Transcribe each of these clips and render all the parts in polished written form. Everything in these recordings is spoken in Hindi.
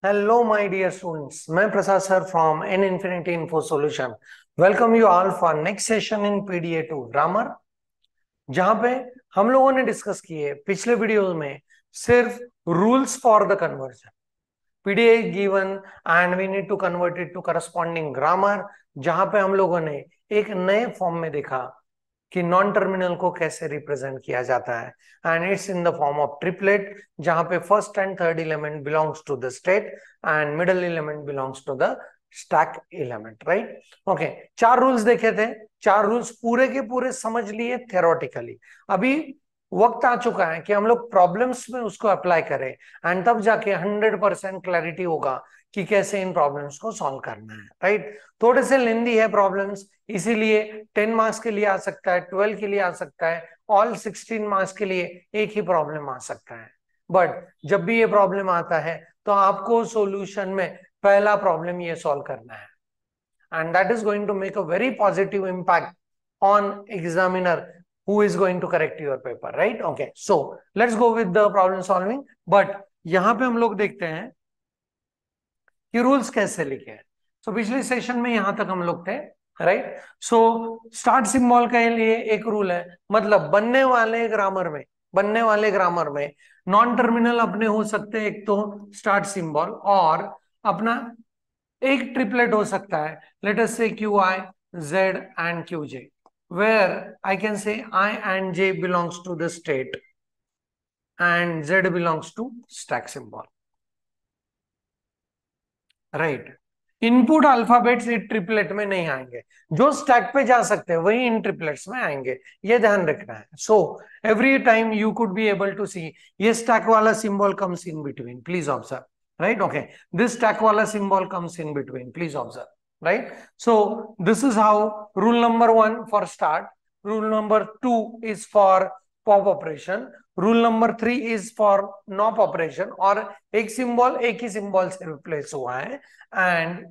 Hello, my dear students. मैं प्रसाद sir from N Infinity Info Solution. Welcome you all for next session in PDA2 grammar, जहां पे हम लोगों ने डिस्कस किए पिछले वीडियो में सिर्फ rules for the conversion. PDA is given and we need to convert it to corresponding grammar, जहां पे हम लोगों ने एक नए फॉर्म में देखा कि नॉन टर्मिनल को कैसे रिप्रेजेंट किया जाता है. And it's in the form of triplet, जहां पे first and third element belongs to the state and middle element belongs to the stack element. Right, okay. चार रूल्स देखे थे, चार रूल्स पूरे के पूरे समझ लिए थ्योरेटिकली. अभी वक्त आ चुका है कि हम लोग प्रॉब्लम्स में उसको अप्लाई करें एंड तब जाके 100% क्लैरिटी होगा कि कैसे इन प्रॉब्लम्स को सॉल्व करना है. राइट, थोड़े से लेंदी है प्रॉब्लम्स, इसीलिए 10 मार्क्स के लिए आ सकता है, 12 के लिए आ सकता है, ऑल 16 मार्क्स के लिए एक ही प्रॉब्लम आ सकता है. बट जब भी ये प्रॉब्लम आता है तो आपको सॉल्यूशन में पहला प्रॉब्लम ये सॉल्व करना है, and that is going to make a very positive impact on examiner who is going to correct your paper. Right, okay, so let's go with the problem solving. But यहां पे हम लोग देखते हैं कि रूल्स कैसे लिखे हैं. सो पिछले सेशन में यहां तक हम लोग थे. राइट, सो स्टार्ट सिंबल के लिए एक रूल है, मतलब बनने वाले ग्रामर में नॉन टर्मिनल अपने हो सकते हैं, एक तो स्टार्ट सिंबल और अपना एक ट्रिपलेट हो सकता है. Let us say Q I Z and Q J, where I can say I and J belongs to the state and Z belongs to stack symbol. Right, input alphabets इन ट्रिपलेट में नहीं आएंगे, जो स्टैक पे जा सकते हैं वही इन ट्रिपलेट्स में आएंगे, ये ध्यान रखना है. So every time you could be able to see ये स्टैक वाला symbol comes in between, please observe. Right, okay, this stack वाला symbol comes in between, please observe. Right, so this is how rule number 1 for start, rule number 2 is for pop operation, rule number 3 is for nop operation, और एक सिंबल एक ही सिंबल से रिप्लेस हुआ है. And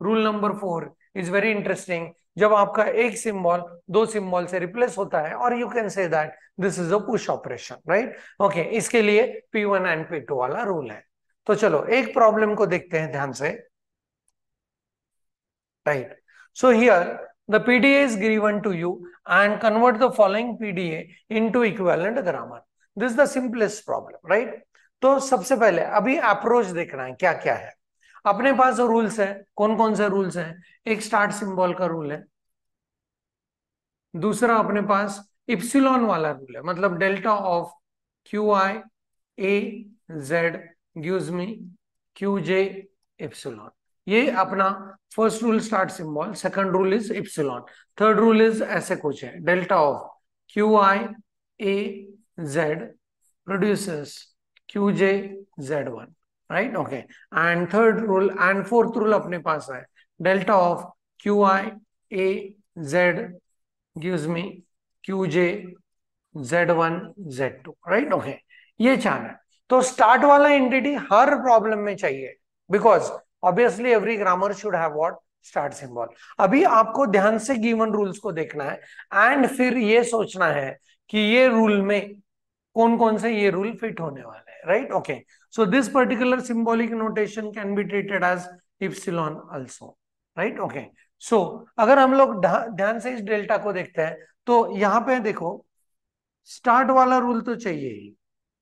rule number 4 is very interesting, जब आपका एक सिंबल दो सिंबल से रिप्लेस होता है, और you can say that this is a push operation. Right, okay, इसके लिए P1 एंड P2 वाला रूल है. तो चलो एक प्रॉब्लम को देखते हैं ध्यान से. Right, so here the PDA is given to you and convert the following PDA into equivalent grammar. This is the simplest problem, right? तो सबसे पहले अभी अप्रोच देखना है क्या क्या है. अपने पास रूल्स है, कौन कौन से रूल्स हैं? एक स्टार्ट सिंबल का रूल है, दूसरा अपने पास इप्सिलॉन वाला रूल है, मतलब delta of Q I A Z gives me Q J epsilon. ये अपना first rule start symbol, second rule is epsilon, third rule is ऐसे कुछ है, delta of Q I A Z produces Q J Z one. Right, okay, and third rule and fourth rule अपने पास है, delta of Q I A Z gives me qj z1 z2. Right, okay, ये चार है. तो स्टार्ट वाला एंटिटी हर प्रॉब्लम में चाहिए, because obviously every grammar should have what, start symbol. अभी आपको ध्यान से गिवन रूल्स को देखना है एंड फिर ये सोचना है कि ये रूल में कौन कौन से ये रूल फिट होने वाले हैं. Right, okay, so this particular symbolic notation can be treated as epsilon also. Right, okay, so अगर हम लोग ध्यान से इस डेल्टा को देखते हैं तो यहां पे देखो स्टार्ट वाला रूल तो चाहिए ही,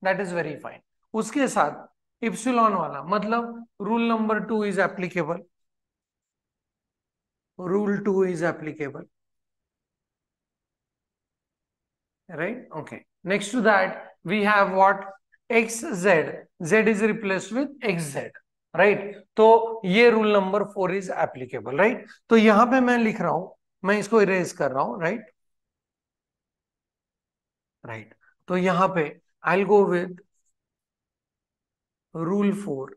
दैट इज वेरी फाइन. उसके साथ इप्सिलॉन वाला, मतलब rule number 2 is applicable, rule 2 is applicable. Right, okay, next to that we have what, X Z, Z is replaced with X Z. Right, तो ये rule number 4 is applicable. Right, तो यहां पे मैं लिख रहा हूं, मैं इसको इरेज कर रहा हूं. राइट, राइट, तो यहां पे I will go with rule 4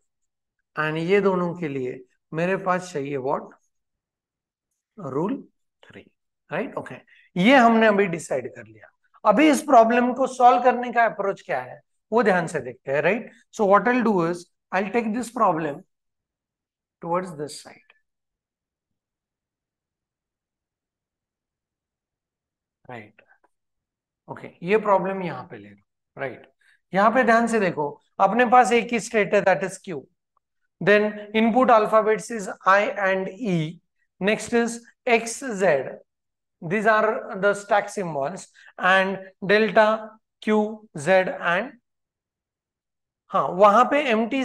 and ये दोनों के लिए मेरे पास चाहिए व्हाट, रूल 3. राइट, ओके, ये हमने अभी डिसाइड कर लिया. अभी इस प्रॉब्लम को सॉल्व करने का अप्रोच क्या है वो ध्यान से देखते हैं. Right, so what I will do is I will take this problem towards this side. Right, okay, ये प्रॉब्लम यहां पे ले लो. राइट, यहां पे ध्यान से देखो, अपने पास एक ही स्टेट है, that is Q. Then input alphabets is I and E. Next is X, Z. These are the stack symbols, and delta, Q, Z and हाँ वहां पे empty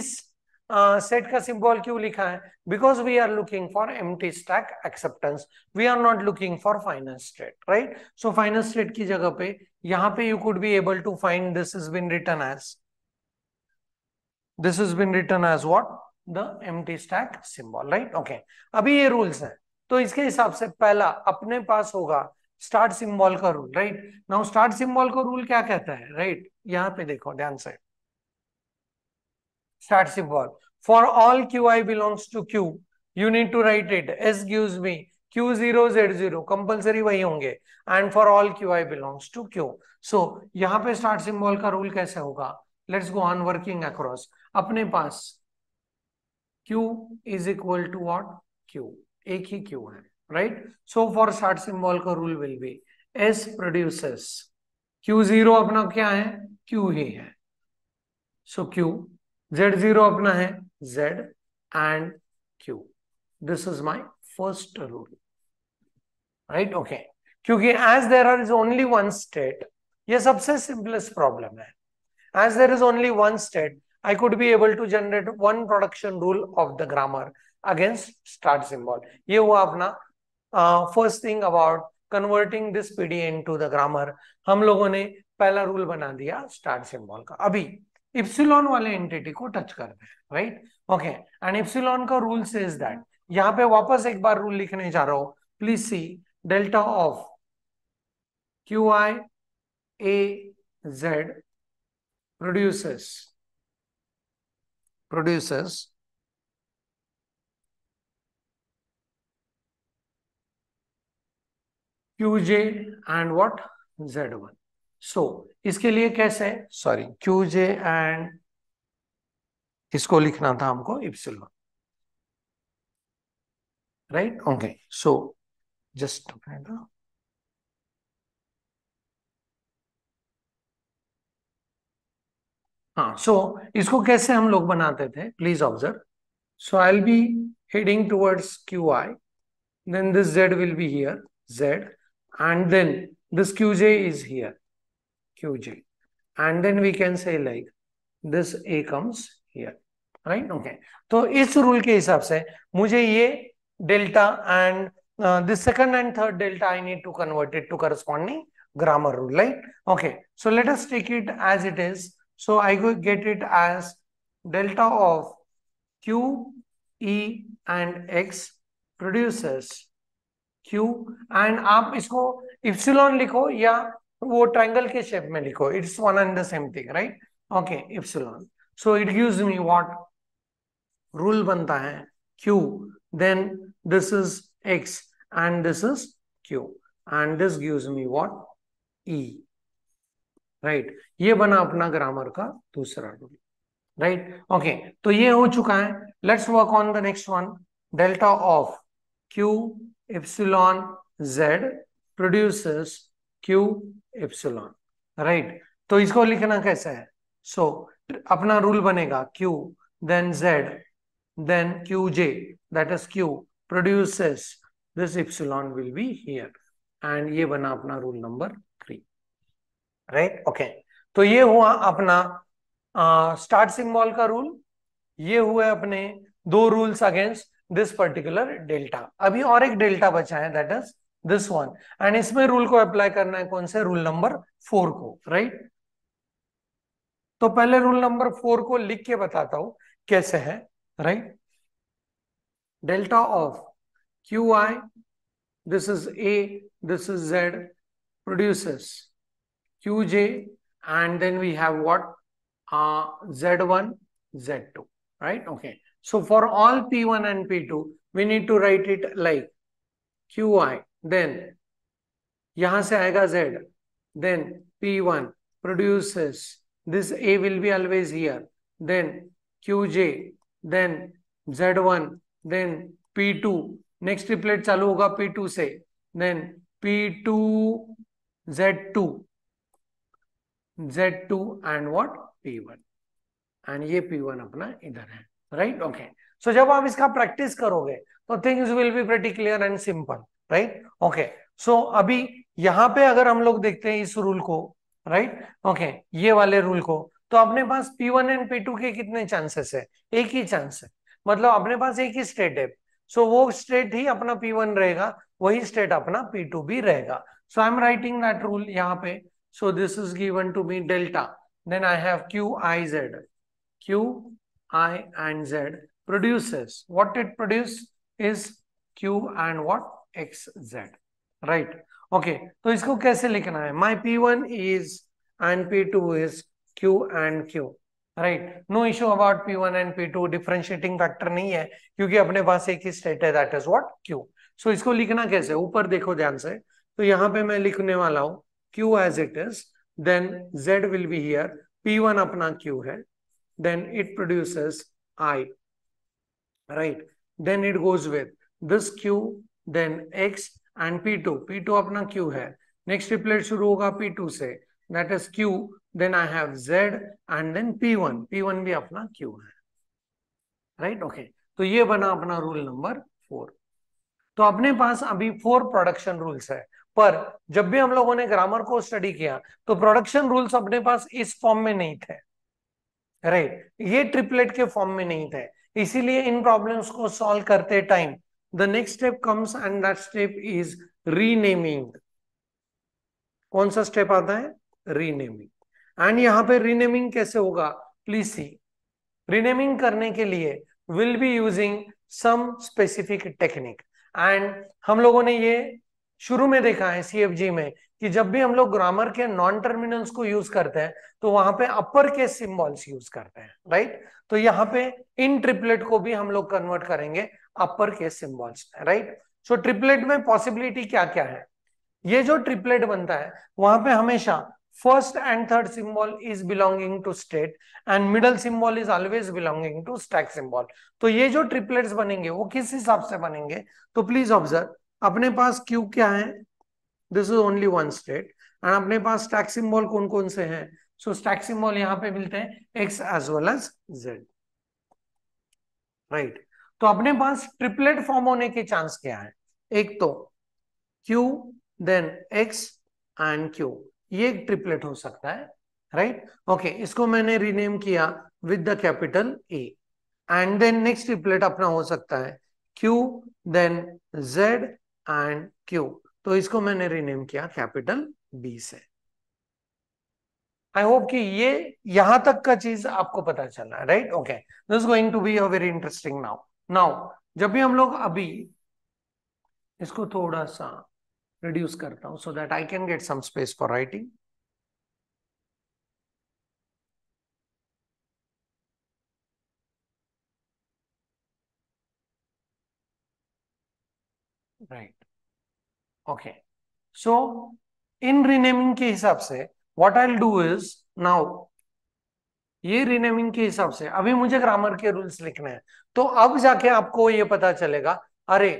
सेट का सिंबल क्यों लिखा है? Because we are looking for empty stack acceptance, we are not looking for final state, right? So final state की जगह पे यहां पे you could be able to find this is been written as what? The empty stack symbol, right? Okay, अभी ये रूल्स है, तो इसके हिसाब से पहला अपने पास होगा स्टार्ट सिंबल का rule, right? Now start symbol का रूल क्या कहता है, राइट? यहाँ पे देखो ध्यान से, start symbol. For all qi belongs to q, you need to write it. S gives me q0 z0, compulsory वही होंगे. And for all qi belongs to q. So यहाँ पे start symbol का रूल कैसे होगा? Let's go on working across. अपने पास q is equal to what? q. एक ही q है, right? So for start symbol का rule will be S produces q0 अपना क्या है? q ही है. So q, Z0 अपना है Z and Q. This is my first rule, right? Okay. क्योंकि as there is only one state, ये सबसे simplest problem है. As there is only one state, I could be able to generate one production rule of the grammar against start symbol. ये हुआ अपना first thing about converting this PDA into the grammar. हम लोगों ने पहला रूल बना दिया start symbol का. अभी इप्सिलॉन वाले एंटिटी को टच करते हैं, राइट? ओके, एंड इप्सिलॉन का रूल सेज दैट, यहां पे वापस एक बार रूल लिखने जा रहा हूं. Please see delta of Q I A Z produces Q J and what? Z1. So इसके लिए कैसे, सॉरी, क्यू जे एंड इसको लिखना था हमको epsilon, right? Okay, so just हाँ, सो इसको कैसे हम लोग बनाते थे, please observe. So I will be heading towards Q I, then this Z will be here, Z, and then this QJ is here, QJ, and then we can say like this A comes here, right? Okay, तो इस रूल के हिसाब से मुझे ये delta and this second and third delta I need to convert it to corresponding grammar rule, right? Okay, so let us take it as it is. So I go get it as delta of Q, E and X produces Q, and आप इसको इप्सिलॉन लिखो या वो ट्रायंगल के शेप में लिखो, it's one and the same thing, right? Okay, epsilon. So it gives me what? Rule बनता है Q, then this is X and this is Q, and this gives me what? E, right? ये बना अपना ग्रामर का दूसरा रूल, राइट? ओके, तो ये हो चुका है. Let's work on the next one. Delta of Q epsilon Z produces Q epsilon, right? तो इसको लिखना कैसे है? सो अपना रूल बनेगा Q, then Z, then QJ, that is Q produces this epsilon will be here, and ये बना अपना रूल नंबर 3, राइट? ओके, तो ये हुआ अपना स्टार्ट सिंबल का रूल. ये हुए अपने दो rules against this particular delta. अभी और एक डेल्टा बचा है, that is this one, and इसमें रूल को अप्लाई करना है कौन से? रूल नंबर 4 को, राइट? तो पहले रूल नंबर 4 को लिख के बताता हूं कैसे है, right? Delta of Q I, this is A, this is Z, produces Q J, and then we have what? Z1, Z2, right? Okay, so for all P1 and P2 we need to write it like QI, then यहां से आएगा Z, then P1 produces this A will be always here, then QJ, then Z1, then P2, next triplet चालू होगा P2 से, then P2 Z2, Z2 and what? P1, and ये P1 अपना इधर है, राइट ओके। सो जब आप इसका प्रैक्टिस करोगे तो things will be pretty clear and simple, right okay. So अभी यहाँ पे अगर हम लोग देखते हैं इस रूल को, राइट ओके, ये वाले रूल को, तो अपने पास P1 एंड P2 के कितने चांसेस है? एक ही चांस है, मतलब अपने पास एक ही स्टेट है। सो वो स्टेट ही अपना P1 रहेगा, वही स्टेट अपना P2 भी रहेगा। So I am writing that rule यहाँ पे। So this is given to me delta, then I have QIZ. Q, I and Z produces what it produce is Q and what XZ, right? Okay, तो इसको कैसे लिखना है? My P1 is and P2 is Q and Q, right? No issue about P1 and P2, differentiating factor नहीं है क्योंकि अपने पास एक ही स्टेट है, that is what Q. So इसको लिखना कैसे? ऊपर देखो ध्यान से, तो यहाँ पे मैं लिखने वाला हूँ Q as it is, then Z will be here, P1 अपना Q है, then it produces I, right? Then it goes with this Q, then X and P2. P2 अपना Q है, next triplet शुरू होगा P2 से, that is Q, then I have Z and then P1. P1 भी अपना Q है, right? Okay, तो ये बना अपना रूल नंबर 4। तो अपने पास अभी 4 प्रोडक्शन रूल्स है, पर जब भी हम लोगों ने ग्रामर को स्टडी किया तो प्रोडक्शन रूल्स अपने पास इस फॉर्म में नहीं थे, राइट, ये ट्रिपलेट के फॉर्म में नहीं थे। इसीलिए इन प्रॉब्लम्स को सॉल्व करते time the next step comes and that step is renaming. कौन सा स्टेप आता है? रीनेमिंग। एंड यहां पे रीनेमिंग कैसे होगा? प्लीज सी, रीनेमिंग करने के लिए will be using some specific technique. And हम लोगों ने ये शुरू में देखा है CFG में कि जब भी हम लोग ग्रामर के नॉन टर्मिनल्स को यूज करते हैं तो वहां पे अपर केस सिंबल्स यूज करते हैं, राइट? तो यहाँ पे इन ट्रिपलेट को भी हम लोग कन्वर्ट करेंगे अपर केस सिंबल्स, राइट? सो ट्रिपलेट में पॉसिबिलिटी क्या क्या है? ये जो ट्रिपलेट बनता है वहां पे हमेशा first and third symbol is belonging to state and middle symbol is always belonging to stack symbol. तो ये जो ट्रिपलेट्स बनेंगे वो किस हिसाब से बनेंगे? तो प्लीज ऑब्जर्व, अपने पास Q क्या है? This is only one state. And अपने पास स्टैक सिंबल कौन कौन से हैं? सो स्टैक सिंबल यहाँ पे मिलते हैं X as well as Z, right? तो अपने पास ट्रिपलेट फॉर्म होने के चांस क्या है? एक तो Q then X and Q, ये एक ट्रिपलेट हो सकता है, राइट ओके। इसको मैंने रीनेम किया with the capital A। And then next triplet अपना हो सकता है Q then Z and Q, तो इसको मैंने रीनेम किया कैपिटल B से। आई होप कि ये यहां तक का चीज आपको पता चला, right okay. This is going to be a very interesting now. Now जब भी हम लोग अभी इसको थोड़ा सा रिड्यूस करता हूं so that I can get some space for writing. Right okay, so in renaming के हिसाब से what I will do is, now ये रीनेमिंग के हिसाब से अभी मुझे ग्रामर के रूल्स लिखने हैं, तो अब जाके आपको ये पता चलेगा अरे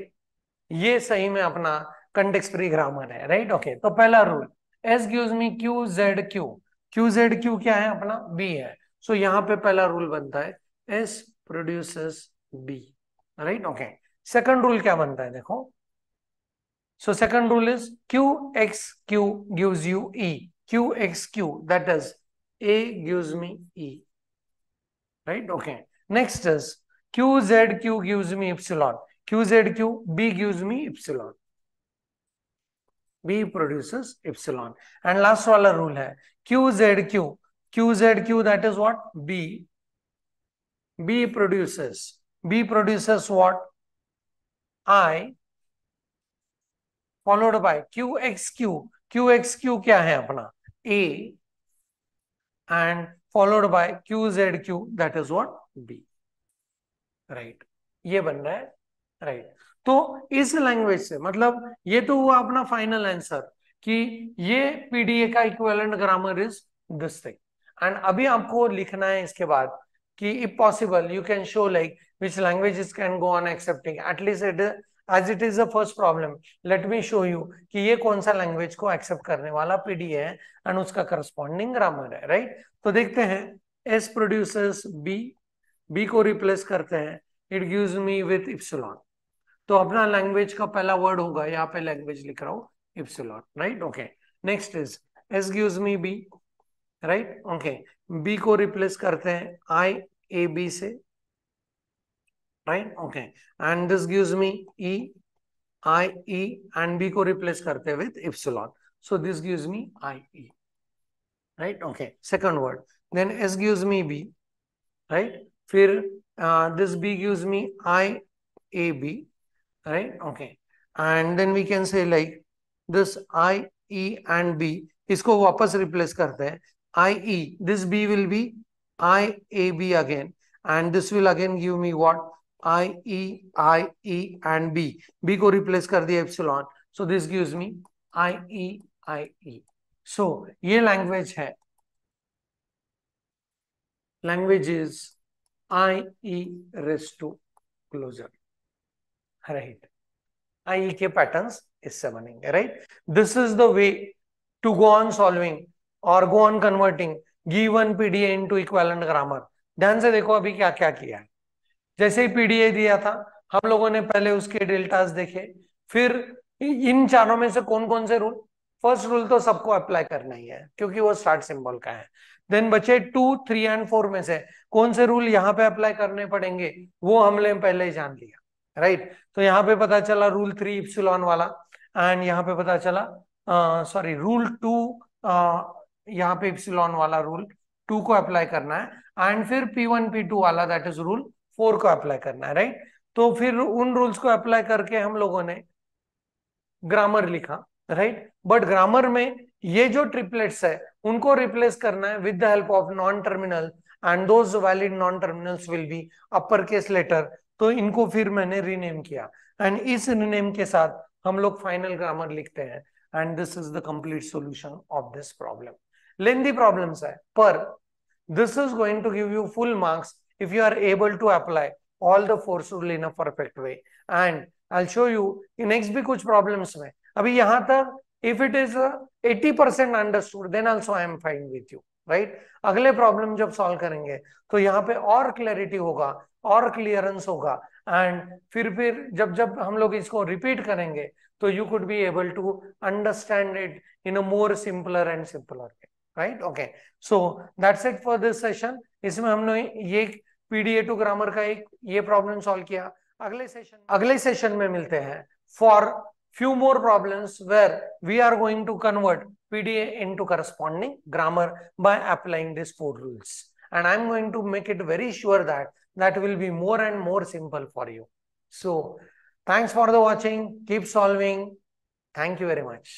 ये सही में अपना कंटेक्स्ट फ्री ग्रामर है, राइट ओके। तो पहला रूल, एस गिव्स मी Q Z Q, Q Z Q क्या है? अपना बी है। सो यहाँ पे पहला रूल बनता है S produces B, right okay. Second rule क्या बनता है देखो, so second rule is Q X Q gives you E, Q X Q that is A gives me E, right okay। next is QZQ gives me epsilon, QZQ, B gives me epsilon, B produces epsilon। and last वाला rule है QZQ, QZQ that is what? B, B produces what? I followed by QXQ, QXQ क्या है अपना? A and followed by QZQ that is what? B, right? ये बन रहा है, राइट तो इस लैंग्वेज से मतलब ये तो हुआ अपना फाइनल आंसर कि ये PDA का equivalent grammar is this thing. And अभी आपको लिखना है इसके बाद कि if possible you can show like which languages can go on accepting at least it as it is the first problem, let me show you कि ये कौन सा लैंग्वेज को एक्सेप्ट करने वाला PDA है एंड उसका करस्पॉन्डिंग ग्रामर है, राइट? तो देखते हैं, एस प्रोड्यूसर्स बी बी को रिप्लेस करते हैं, it gives me with epsilon. तो अपना लैंग्वेज का पहला वर्ड होगा, यहाँ पे लैंग्वेज लिख रहा हूँ epsilon, right. Okay, next is S gives me B, right. Okay, B को रिप्लेस करते हैं आई ए बी से, right. Okay, and this gives me E I E, and B को रिप्लेस करते हैं with epsilon, so this gives me I E, right. Okay, second word, then S gives me B, right. फिर this b gives me I a b, right? Okay, and then we can say like this I e and b, इसको वापस रिप्लेस करते हैं I e, this b will be I a b again, and this will again give me what I e and b को रिप्लेस कर दिया epsilon, so this gives me I e। so ये लैंग्वेज है, language is I e raised to closure, right? I e के पैटर्न्स इससे बनेंगे, right. This is the way to go on solving और go on converting given PDA into equivalent grammar. ध्यान से देखो अभी क्या क्या किया है। जैसे ही पीडीए दिया था, हम लोगों ने पहले उसके डेल्टास देखे, फिर इन चारों में से कौन कौन से रूल, फर्स्ट रूल तो सबको अप्लाई करना ही है क्योंकि वो स्टार्ट सिंबल का है। देन बचे 2, 3 एंड 4 में से कौन से रूल यहाँ पे अप्लाई करने पड़ेंगे, वो हमने पहले ही जान लिया, राइट। तो यहाँ पे पता चला रूल 3 इप्सिलॉन वाला, एंड यहाँ पे पता चला सॉरी रूल 2, यहाँ पे इप्सिलॉन वाला रूल 2 को अप्लाई करना है, एंड फिर P1 P2 वाला दैट इज रूल 4 को अप्लाई करना है, राइट। तो फिर उन रूल्स को अप्लाई करके हम लोगों ने ग्रामर लिखा, राइट। बट ग्रामर में ये जो ट्रिपलेट्स है उनको रिप्लेस करना है with the help of non terminal, and those valid non terminals will be upper case letter. तो इनको फिर मैंने रीनेम किया, एंड इस रीनेम के साथ हम लोग फाइनल ग्रामर लिखते हैं, and this is the complete solution of this problem. Lengthy problems है, पर this is going to give you full marks if you are able to apply all the fours rule in a perfect way. And I'll show you next भी कुछ प्रॉब्लम्स में। अभी यहां तक if it is 80% understood then also I am fine with you, right. अगले प्रॉब्लम जब सॉल्व करेंगे तो यहाँ पे और क्लैरिटी होगा और क्लियरेंस होगा, एंड फिर जब जब हम लोग इसको रिपीट करेंगे तो you could be able to understand it in a more simpler and simpler way, right. Okay, so that's it for this session. इसमें हमने ये पीडीए2 ग्रामर का एक ये प्रॉब्लम सॉल्व किया। अगले सेशन में मिलते हैं for few more problems where we are going to convert PDA into corresponding grammar by applying these 4 rules, and I'm going to make it very sure that that will be more and more simple for you. So thanks for the watching, keep solving, thank you very much.